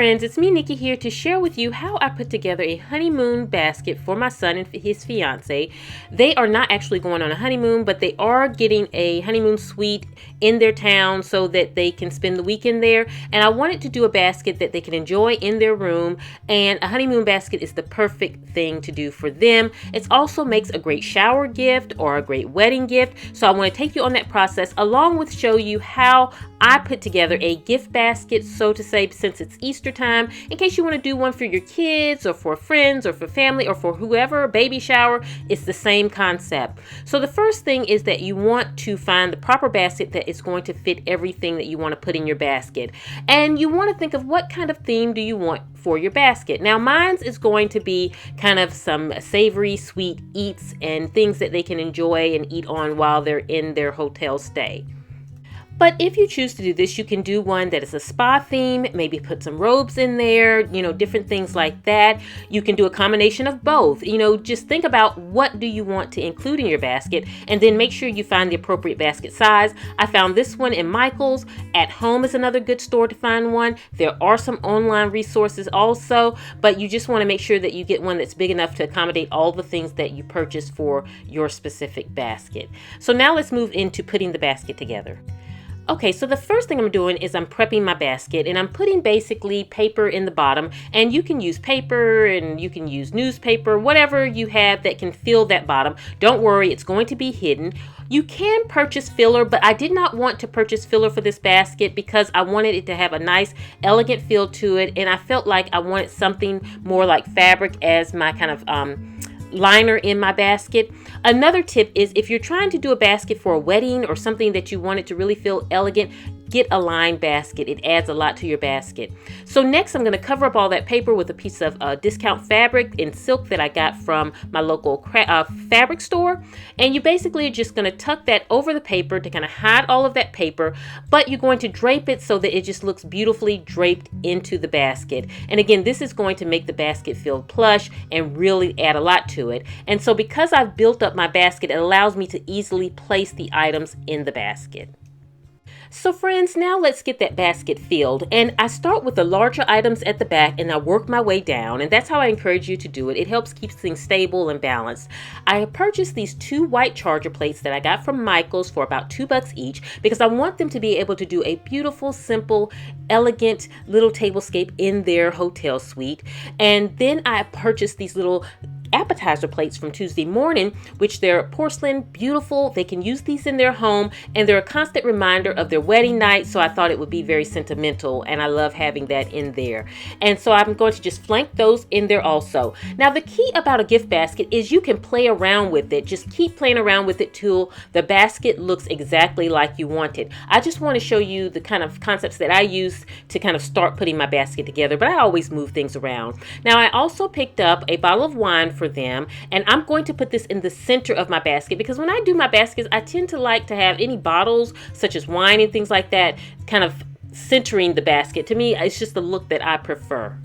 friends, it's me Nikki here to share with you how I put together a honeymoon basket for my son and his fiance. They are not actually going on a honeymoon, but they are getting a honeymoon suite in their town so that they can spend the weekend there. And I wanted to do a basket that they can enjoy in their room, and a honeymoon basket is the perfect thing to do for them. It also makes a great shower gift or a great wedding gift. So I want to take you on that process along with show you how I put together a gift basket, so to say, since it's Easter time, in case you want to do one for your kids or for friends or for family or for whoever, baby shower. It's the same concept. So the first thing is that you want to find the proper basket that is going to fit everything that you want to put in your basket. And you want to think of what kind of theme do you want for your basket. Now mine's is going to be kind of some savory sweet eats and things that they can enjoy and eat on while they're in their hotel stay. But if you choose to do this, you can do one that is a spa theme, maybe put some robes in there, different things like that. You can do a combination of both. Just think about what do you want to include in your basket, and then make sure you find the appropriate basket size. I found this one in Michael's. At Home is another good store to find one. There are some online resources also, but you just want to make sure that you get one that's big enough to accommodate all the things that you purchase for your specific basket. So now let's move into putting the basket together. Okay, so the first thing I'm doing is I'm prepping my basket, and I'm putting basically paper in the bottom, and you can use paper and you can use newspaper, whatever you have that can fill that bottom. Don't worry, it's going to be hidden. You can purchase filler, but I did not want to purchase filler for this basket because I wanted it to have a nice, elegant feel to it, and I felt like I wanted something more like fabric as my kind of liner in my basket. Another tip is if you're trying to do a basket for a wedding or something that you want it to really feel elegant, get a lined basket. It adds a lot to your basket. So next I'm going to cover up all that paper with a piece of discount fabric in silk that I got from my local fabric store. And you basically are just going to tuck that over the paper to kind of hide all of that paper, but you're going to drape it so that it just looks beautifully draped into the basket. And again, this is going to make the basket feel plush and really add a lot to it. And so because I've built up my basket, it allows me to easily place the items in the basket. So friends, now let's get that basket filled. And I start with the larger items at the back and I work my way down. And that's how I encourage you to do it. It helps keep things stable and balanced. I purchased these 2 white charger plates that I got from Michael's for about $2 each because I want them to be able to do a beautiful, simple, elegant little tablescape in their hotel suite. And then I purchased these little appetizer plates from Tuesday Morning, which they're porcelain, beautiful. They can use these in their home, and they're a constant reminder of their wedding night, so I thought it would be very sentimental, and I love having that in there. And so I'm going to just flank those in there also. Now the key about a gift basket is you can play around with it. Just keep playing around with it till the basket looks exactly like you want it. I just want to show you the kind of concepts that I use to kind of start putting my basket together, but I always move things around. Now I also picked up a bottle of wine for them, and I'm going to put this in the center of my basket because when I do my baskets, I tend to like to have any bottles such as wine and things like that kind of centering the basket. To me, it's just the look that I prefer.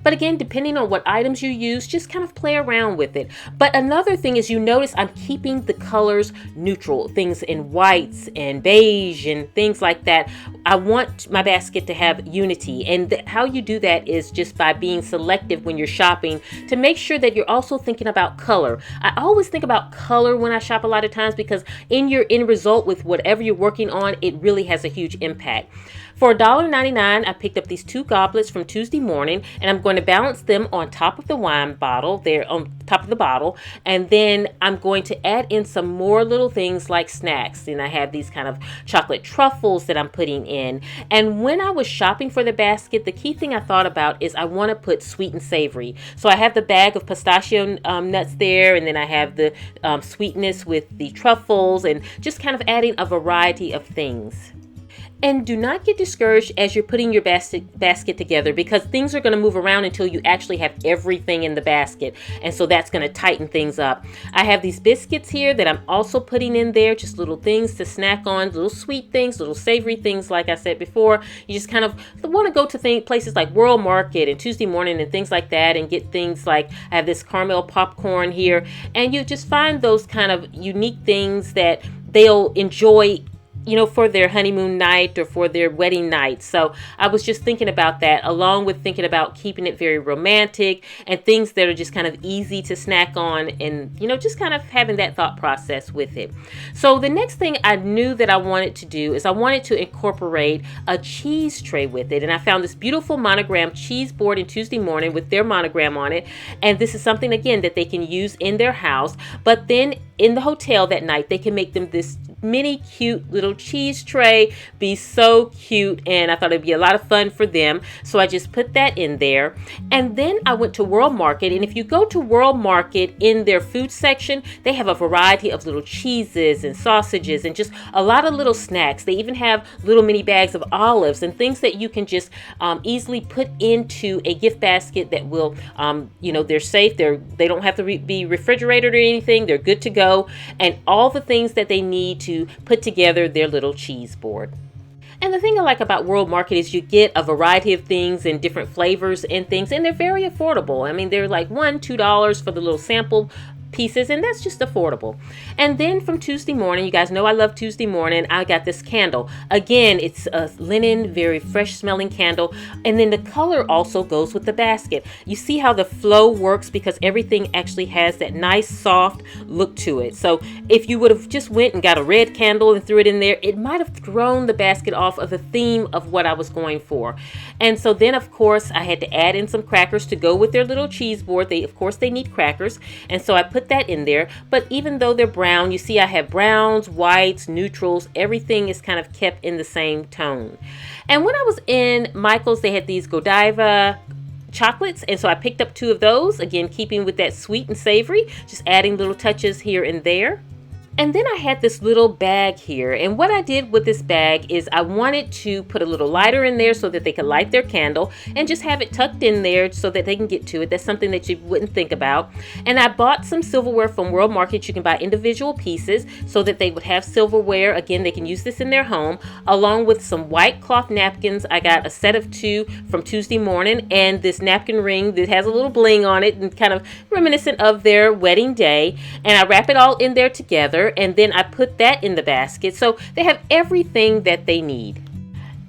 But again, depending on what items you use, just kind of play around with it. But another thing is, you notice I'm keeping the colors neutral, things in whites and beige and things like that. I want my basket to have unity, and how you do that is just by being selective when you're shopping to make sure that you're also thinking about color. I always think about color when I shop a lot of times because in your end result with whatever you're working on, it really has a huge impact. For $1.99, I picked up these 2 goblets from Tuesday Morning, and I'm going to balance them on top of the wine bottle. They're on top of the bottle, and then I'm going to add in some more little things like snacks. And I have these kind of chocolate truffles that I'm putting in. And when I was shopping for the basket, the key thing I thought about is I want to put sweet and savory. So I have the bag of pistachio nuts there, and then I have the sweetness with the truffles, and just kind of adding a variety of things. And do not get discouraged as you're putting your basket together, because things are going to move around until you actually have everything in the basket. And so that's going to tighten things up. I have these biscuits here that I'm also putting in there, just little things to snack on, little sweet things, little savory things. Like I said before, you just kind of want to go to places like World Market and Tuesday Morning and things like that and get things like, I have this caramel popcorn here, and you just find those kind of unique things that they'll enjoy for their honeymoon night or for their wedding night. So I was just thinking about that, along with thinking about keeping it very romantic and things that are just kind of easy to snack on, and, just kind of having that thought process with it. So the next thing I knew that I wanted to do is I wanted to incorporate a cheese tray with it. And I found this beautiful monogram cheese board in Tuesday Morning with their monogram on it. And this is something, again, that they can use in their house, but then in the hotel that night, they can make them this mini cute little cheese tray, be so cute, and I thought it'd be a lot of fun for them. So I just put that in there. And then I went to World Market, and if you go to World Market, in their food section, they have a variety of little cheeses and sausages and just a lot of little snacks. They even have little mini bags of olives and things that you can just easily put into a gift basket that will, they're safe. They don't have to be refrigerated or anything. They're good to go, and all the things that they need to put together their little cheese board. And the thing I like about World Market is you get a variety of things and different flavors and things, and they're very affordable. I mean, they're like $1-2 for the little sample pieces, and that's just affordable. And then from Tuesday Morning, you guys know I love Tuesday Morning, I got this candle. Again, it's a linen, very fresh smelling candle, and then the color also goes with the basket. You see how the flow works because everything actually has that nice soft look to it. So if you would have just went and got a red candle and threw it in there, it might have thrown the basket off of the theme of what I was going for. And so then, of course, I had to add in some crackers to go with their little cheese board. Of course, they need crackers, and so I put that in there. But even though they're brown, you see I have browns, whites, neutrals, everything is kind of kept in the same tone. And when I was in Michael's, they had these Godiva chocolates, and so I picked up 2 of those, again keeping with that sweet and savory, just adding little touches here and there. And then I had this little bag here, and what I did with this bag is I wanted to put a little lighter in there so that they could light their candle and just have it tucked in there so that they can get to it. That's something that you wouldn't think about. And I bought some silverware from World Market. You can buy individual pieces so that they would have silverware. Again, they can use this in their home, along with some white cloth napkins. I got a set of 2 from Tuesday Morning, and this napkin ring that has a little bling on it and kind of reminiscent of their wedding day. And I wrap it all in there together, and then I put that in the basket. So they have everything that they need.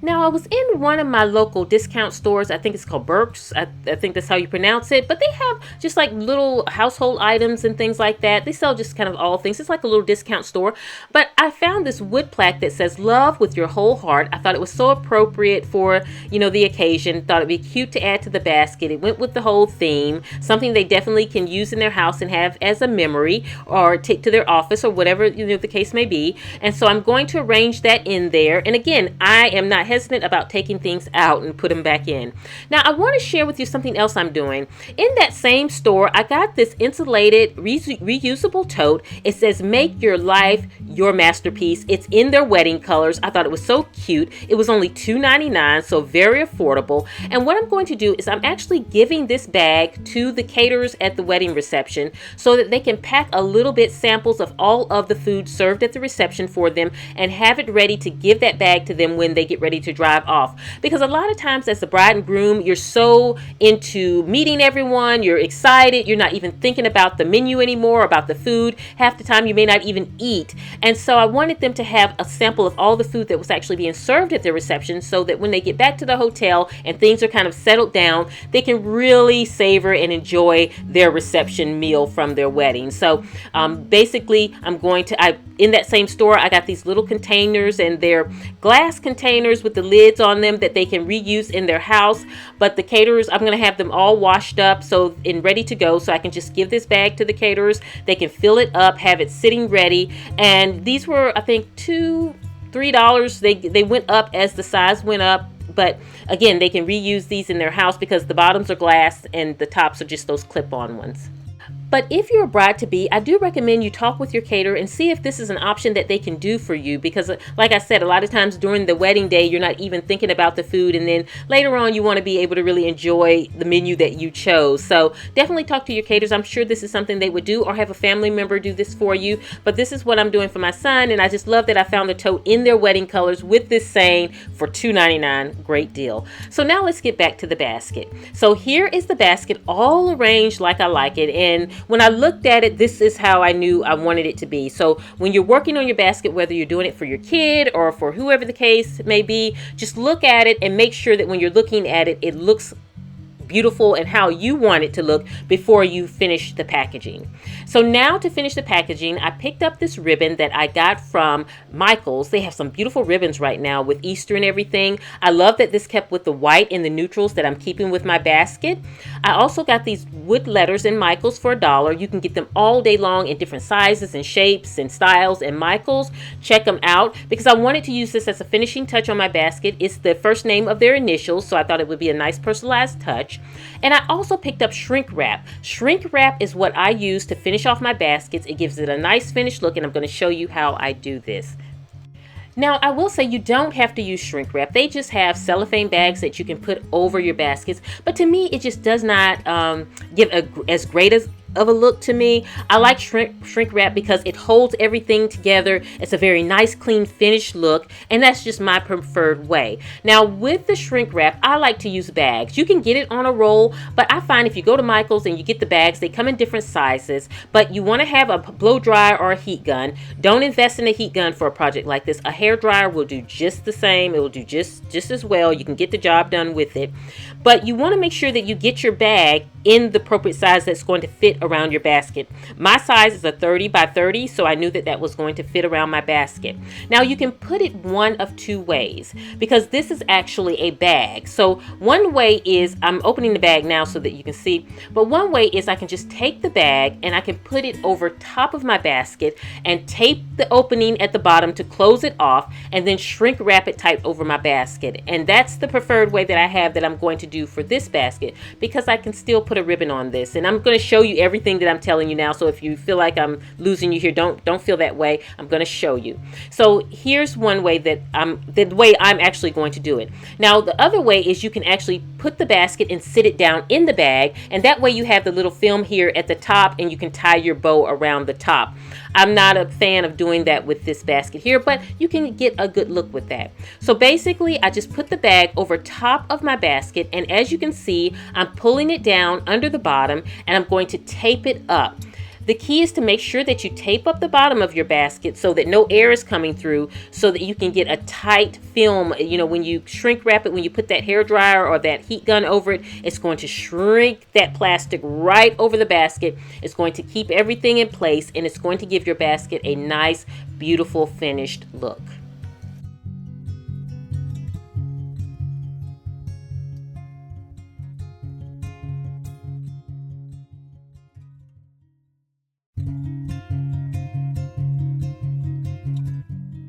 Now, I was in one of my local discount stores. I think it's called Burke's. I think that's how you pronounce it. But they have just like little household items and things like that. They sell just kind of all things. It's like a little discount store. But I found this wood plaque that says "Love with your whole heart." I thought it was so appropriate for, the occasion. Thought it'd be cute to add to the basket. It went with the whole theme. Something they definitely can use in their house and have as a memory, or take to their office, or whatever the case may be. And so I'm going to arrange that in there. And again, I am not hesitant about taking things out and put them back in. Now, I want to share with you something else I'm doing. In that same store, I got this insulated reusable tote. It says "Make your life your masterpiece." It's in their wedding colors. I thought it was so cute. It was only $2.99, so very affordable. And what I'm going to do is I'm actually giving this bag to the caterers at the wedding reception so that they can pack a little bit samples of all of the food served at the reception for them and have it ready to give that bag to them when they get ready to drive off. Because a lot of times as the bride and groom, you're so into meeting everyone, you're excited, you're not even thinking about the menu anymore, about the food. Half the time you may not even eat. And so I wanted them to have a sample of all the food that was actually being served at their reception so that when they get back to the hotel and things are kind of settled down, they can really savor and enjoy their reception meal from their wedding. So basically in that same store, I got these little containers, and they're glass containers with the lids on them that they can reuse in their house. But the caterers, I'm going to have them all washed up and ready to go, so I can just give this bag to the caterers. They can fill it up, have it sitting ready. And these were, I think, $2-3. They went up as the size went up. But again, they can reuse these in their house because the bottoms are glass and the tops are just those clip-on ones. But if you're a bride-to-be, I do recommend you talk with your caterer and see if this is an option that they can do for you. Because like I said, a lot of times during the wedding day, you're not even thinking about the food. And then later on, you want to be able to really enjoy the menu that you chose. So definitely talk to your caterers. I'm sure this is something they would do, or have a family member do this for you. But this is what I'm doing for my son. And I just love that I found the tote in their wedding colors with this saying for $2.99. Great deal. So now let's get back to the basket. So here is the basket all arranged like I like it. And when I looked at it, this is how I knew I wanted it to be. So when you're working on your basket, whether you're doing it for your kid or for whoever the case may be, just look at it and make sure that when you're looking at it, it looks beautiful and how you want it to look before you finish the packaging. So now to finish the packaging, I picked up this ribbon that I got from Michael's. They have some beautiful ribbons right now with Easter and everything. I love that this kept with the white and the neutrals that I'm keeping with my basket. I also got these wood letters in Michael's for $1. You can get them all day long in different sizes and shapes and styles in Michael's. Check them out because I wanted to use this as a finishing touch on my basket. It's the first name of their initials, so I thought it would be a nice personalized touch. And I also picked up shrink wrap. Shrink wrap is what I use to finish off my baskets. It gives it a nice finished look, and I'm going to show you how I do this. Now, I will say you don't have to use shrink wrap. They just have cellophane bags that you can put over your baskets. But to me, it just does not give as great of a look to me. I like shrink wrap because it holds everything together. It's a very nice, clean, finished look, and that's just my preferred way. Now, with the shrink wrap, I like to use bags. You can get it on a roll, but I find if you go to Michael's and you get the bags, they come in different sizes, but you want to have a blow dryer or a heat gun. Don't invest in a heat gun for a project like this. A hair dryer will do just the same. It will do just as well. You can get the job done with it, but you want to make sure that you get your bag in the appropriate size that's going to fit around your basket. My size is a 30 by 30, so I knew that that was going to fit around my basket. Now you can put it one of two ways because this is actually a bag. So one way is, I'm opening the bag now so that you can see, but one way is I can just take the bag and I can put it over top of my basket and tape the opening at the bottom to close it off and then shrink wrap it tight over my basket. And that's the preferred way that I have that I'm going to do for this basket because I can still put a ribbon on this. And I'm going to show you everything that I'm telling you now, so if you feel like I'm losing you here, don't feel that way. I'm going to show you. So here's one way that the way I'm actually going to do it. Now the other way is you can actually put the basket and sit it down in the bag, and that way you have the little film here at the top and you can tie your bow around the top. I'm not a fan of doing that with this basket here, but you can get a good look with that. So basically I just put the bag over top of my basket, and as you can see, I'm pulling it down under the bottom and I'm going to tape it up. The key is to make sure that you tape up the bottom of your basket so that no air is coming through, so that you can get a tight film. You know, when you shrink wrap it, when you put that hair dryer or that heat gun over it, it's going to shrink that plastic right over the basket. It's going to keep everything in place, and it's going to give your basket a nice, beautiful, finished look.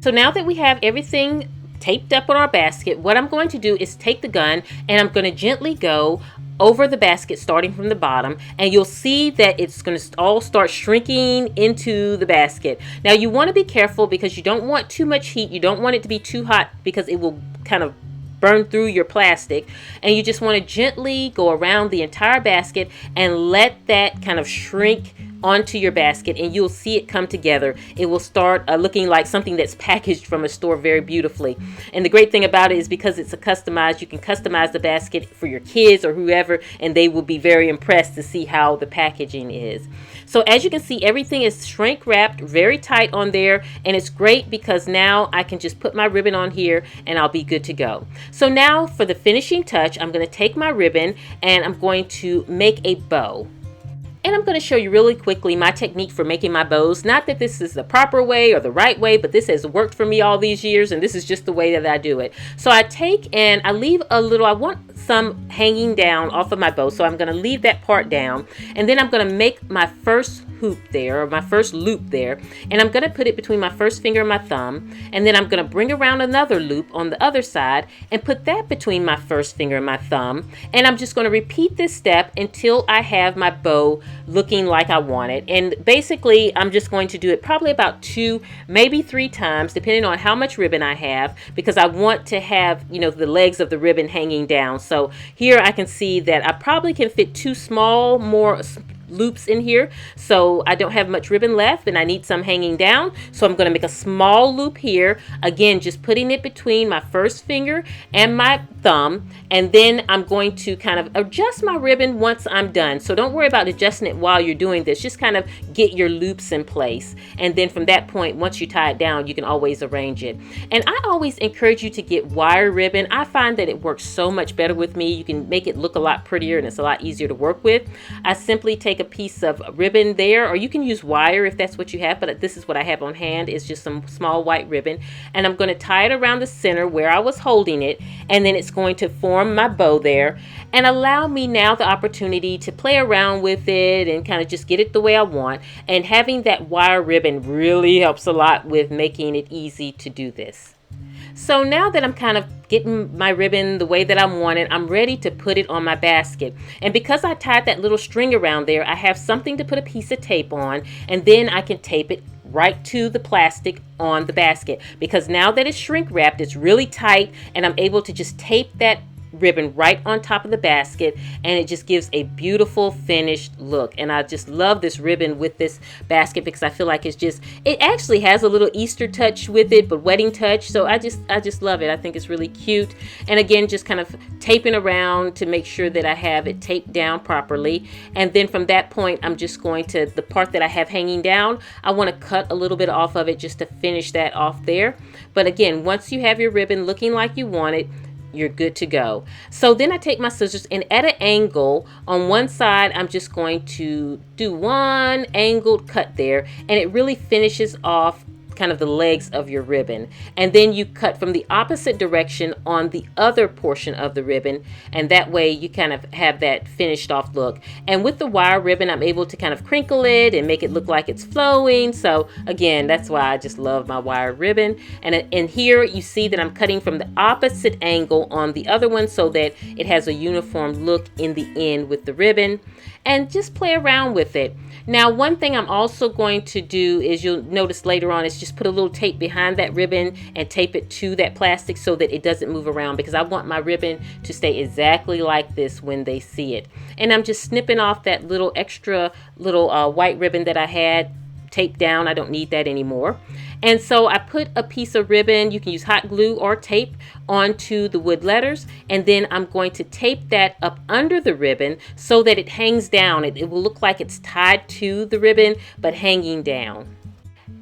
So now that we have everything taped up on our basket, what I'm going to do is take the gun and I'm going to gently go over the basket starting from the bottom, and you'll see that it's going to all start shrinking into the basket. Now you want to be careful because you don't want too much heat. You don't want it to be too hot because it will kind of burn through your plastic, and you just want to gently go around the entire basket and let that kind of shrink onto your basket, and you'll see it come together. It will start looking like something that's packaged from a store very beautifully. And the great thing about it is because it's a customized, you can customize the basket for your kids or whoever, and they will be very impressed to see how the packaging is. So as you can see, everything is shrink wrapped very tight on there, and it's great because now I can just put my ribbon on here and I'll be good to go. So now for the finishing touch, I'm going to take my ribbon and I'm going to make a bow. And I'm going to show you really quickly my technique for making my bows. Not that this is the proper way or the right way, but this has worked for me all these years, and this is just the way that I do it. So I take and I leave a little, I want some hanging down off of my bow, so I'm going to leave that part down, and then I'm going to make my first hoop there, or my first loop there, and I'm going to put it between my first finger and my thumb, and then I'm going to bring around another loop on the other side and put that between my first finger and my thumb, and I'm just going to repeat this step until I have my bow looking like I want it. And basically I'm just going to do it probably about 2, maybe 3 times, depending on how much ribbon I have, because I want to have, you know, the legs of the ribbon hanging down. So here I can see that I probably can fit 2 small, more loops in here, so I don't have much ribbon left and I need some hanging down. So I'm going to make a small loop here, again just putting it between my first finger and my thumb, and then I'm going to kind of adjust my ribbon once I'm done. So don't worry about adjusting it while you're doing this, just kind of get your loops in place, and then from that point, once you tie it down, you can always arrange it. And I always encourage you to get wire ribbon. I find that it works so much better with me. You can make it look a lot prettier and it's a lot easier to work with. I simply take a piece of ribbon there, or you can use wire if that's what you have, but this is what I have on hand. It's just some small white ribbon, and I'm going to tie it around the center where I was holding it, and then it's going to form my bow there and allow me now the opportunity to play around with it and kind of just get it the way I want. And having that wire ribbon really helps a lot with making it easy to do this. So now that I'm kind of getting my ribbon the way that I want it, I'm ready to put it on my basket. And because I tied that little string around there, I have something to put a piece of tape on, and then I can tape it right to the plastic on the basket. Because now that it's shrink wrapped, it's really tight, and I'm able to just tape that ribbon right on top of the basket, and it just gives a beautiful finished look. And I just love this ribbon with this basket because I feel like it actually has a little Easter touch with it, but wedding touch. So I just love it. I think it's really cute. And again, just kind of taping around to make sure that I have it taped down properly. And then from that point, I'm just going to, the part that I have hanging down, I want to cut a little bit off of it just to finish that off there. But again, once you have your ribbon looking like you want it, you're good to go. So then I take my scissors, and at an angle on one side, I'm just going to do one angled cut there, and it really finishes off kind of the legs of your ribbon. And then you cut from the opposite direction on the other portion of the ribbon, and that way you kind of have that finished off look. And with the wire ribbon, I'm able to kind of crinkle it and make it look like it's flowing. So again, that's why I just love my wire ribbon. And here you see that I'm cutting from the opposite angle on the other one so that it has a uniform look in the end with the ribbon, and just play around with it. Now, one thing I'm also going to do is, you'll notice later on, is just put a little tape behind that ribbon and tape it to that plastic so that it doesn't move around, because I want my ribbon to stay exactly like this when they see it. And I'm just snipping off that little extra little white ribbon that I had taped down. I don't need that anymore. And so I put a piece of ribbon, you can use hot glue or tape, onto the wood letters, and then I'm going to tape that up under the ribbon so that it hangs down. It will look like it's tied to the ribbon but hanging down.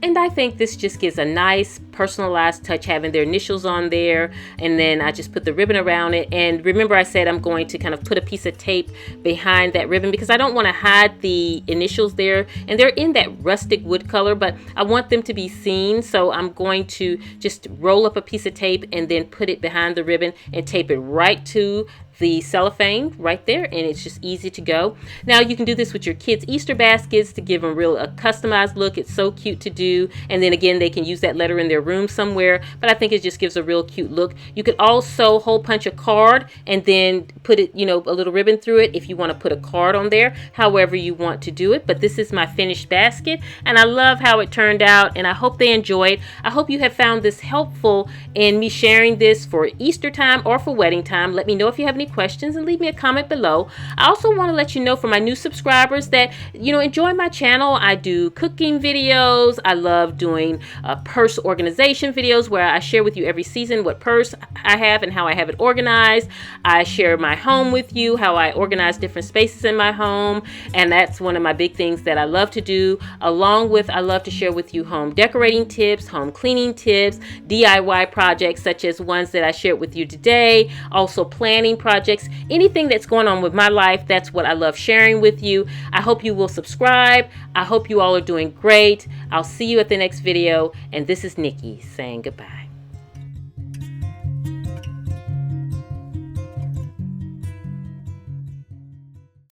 And I think this just gives a nice personalized touch, having their initials on there. And then I just put the ribbon around it. And remember, I said I'm going to kind of put a piece of tape behind that ribbon because I don't want to hide the initials there. And they're in that rustic wood color, but I want them to be seen. So I'm going to just roll up a piece of tape and then put it behind the ribbon and tape it right to the cellophane right there, and it's just easy to go. Now you can do this with your kids' Easter baskets to give them a customized look. It's so cute to do, and then again they can use that letter in their room somewhere, but I think it just gives a real cute look. You could also hole punch a card and then put it, a little ribbon through it if you want to put a card on there, however you want to do it. But this is my finished basket, and I love how it turned out, and I hope they enjoy it. I hope you have found this helpful in me sharing this for Easter time or for wedding time. Let me know if you have any questions and leave me a comment below. I also want to let you know, for my new subscribers, that enjoy my channel. I do cooking videos. I love doing purse organization videos where I share with you every season what purse I have and how I have it organized. I share my home with you, how I organize different spaces in my home, and that's one of my big things that I love to do. Along with, I love to share with you home decorating tips, home cleaning tips, DIY projects such as ones that I shared with you today, also planning projects, anything that's going on with my life. That's what I love sharing with you. I hope you will subscribe. I hope you all are doing great. I'll see you at the next video, and this is Nikki saying goodbye.